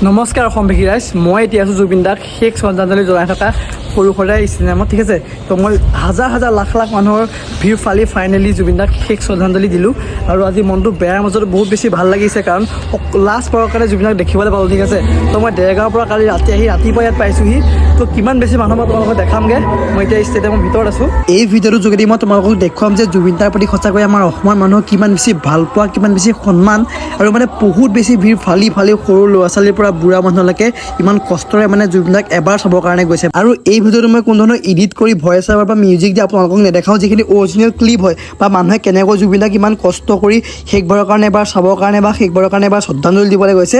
নমস্কাৰ অসমবাসী ৰাইজ, মই এতিয়া আছোঁ জুবিন দাক শেষ শ্ৰদ্ধাঞ্জলি জনাই থকা সৰু সৰাই চিনেমাত, ঠিক আছে। তো মই হাজাৰ হাজাৰ লাখ লাখ মানুহৰ ভিৰ ফালি ফাইনেলি জুবিন দাক শেষ শ্ৰদ্ধাঞ্জলি দিলোঁ। আৰু আজি মনটো বেয়াৰ মাজতো বহুত বেছি ভাল লাগিছে, কাৰণ লাষ্ট বাৰৰ কাৰণে জুবিন দাক দেখিবলৈ পালোঁ, ঠিক আছে। তো মই দেৰগাঁৱৰ পৰা কালি ৰাতিপুৱা ইয়াত পাইছোঁহি। তো কিমান বেছি মানুহ মই তোমালোকক দেখামগৈ। মই এতিয়া ষ্টেডিয়ামৰ ভিতৰত আছোঁ। এই ভিডিঅ'টোৰ যোগেদি মই তোমালোকক দেখুৱাম যে জুবিন দাৰ প্ৰতি সঁচাকৈ আমাৰ অসমৰ মানুহক কিমান বেছি ভাল পোৱা, কিমান বেছি সন্মান, আৰু মানে বহুত বেছি ভিৰ ফালি সৰু ল'ৰা ছোৱালীৰ পৰা বুঢ়া মানুহলৈকে ইমান কষ্টৰে মানে জুবিন দাক এবাৰ চাবৰ কাৰণে গৈছে। আৰু এই ভিডিঅ'টো মই কোনো ধৰণৰ এডিট কৰি ভইচ অভাৰ বা মিউজিক দি আপোনালোকক নেদেখাওঁ, যিখিনি অৰিজিনেল ক্লিপ হয় বা মানুহে কেনেকৈ জুবিন দাক ইমান কষ্ট কৰি শেষবাৰৰ কাৰণে এবাৰ চাবৰ কাৰণে বা শেষবাৰৰ কাৰণে এবাৰ শ্ৰদ্ধাঞ্জলি দিবলৈ গৈছে,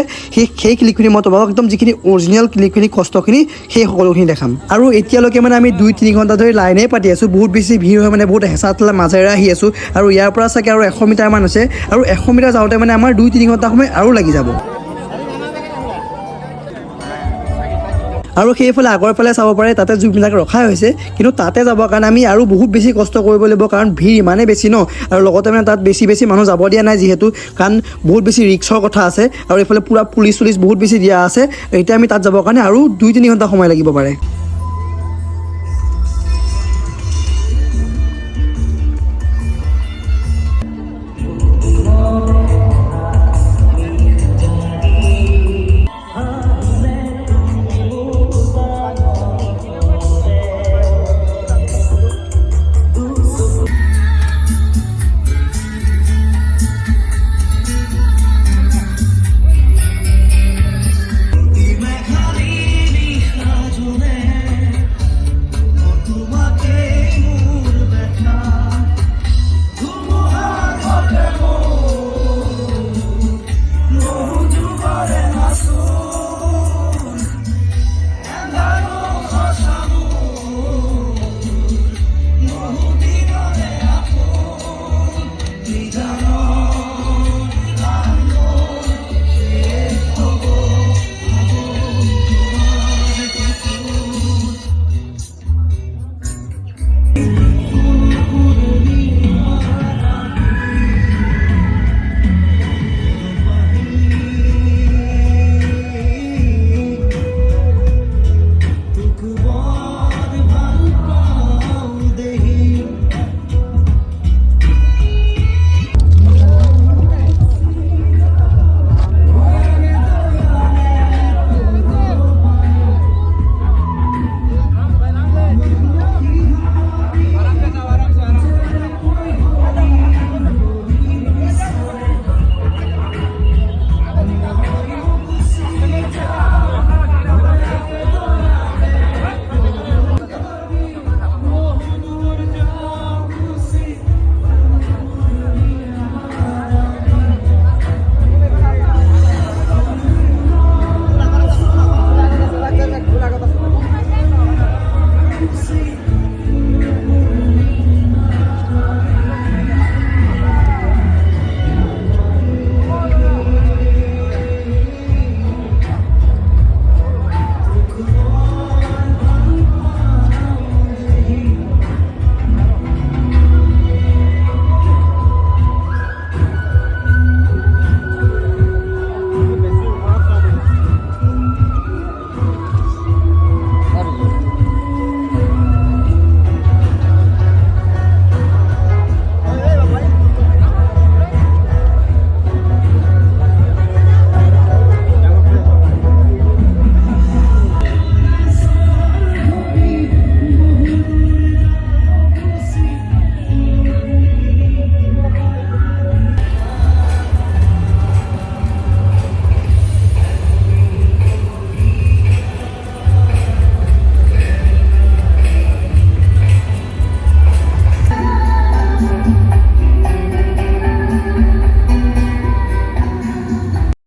সেই ক্লিপখিনি মই তোমালোকক একদম যিখিনি অৰিজিনেল ক্লিপখিনি কষ্টখিনি সেই সকলোখিনি দেখাম। আৰু এতিয়ালৈকে মানে আমি 2-3 ঘণ্টা ধৰি লাইনেই পাতি আছোঁ। বহুত বেছি ভিৰ হয়, মানে বহুত হেঁচা ঠেলা মাজেৰে আহি আছোঁ। আৰু ইয়াৰ পৰা চাগে আৰু 100 মিটাৰমান আছে, আৰু 100 মিটাৰ যাওঁতে মানে আমাৰ 2-3 ঘণ্টা সময় আৰু লাগি যাব। আৰু সেইফালে আগৰ ফালে চাব পাৰে, তাতে জুবিনদাক ৰখাই হৈছে, কিন্তু তাতে যাবৰ কাৰণে আমি আৰু বহুত বেছি কষ্ট কৰিব লাগিব, কাৰণ ভিৰ ইমানেই বেছি ন। আৰু লগতে মানে তাত বেছি মানুহ যাব দিয়া নাই, যিহেতু কাৰণ বহুত বেছি ৰিক্সৰ কথা আছে, আৰু এইফালে পূৰা পুলিচ বহুত বেছি দিয়া আছে। এতিয়া আমি তাত যাবৰ কাৰণে আৰু 2-3 ঘণ্টা সময় লাগিব পাৰে।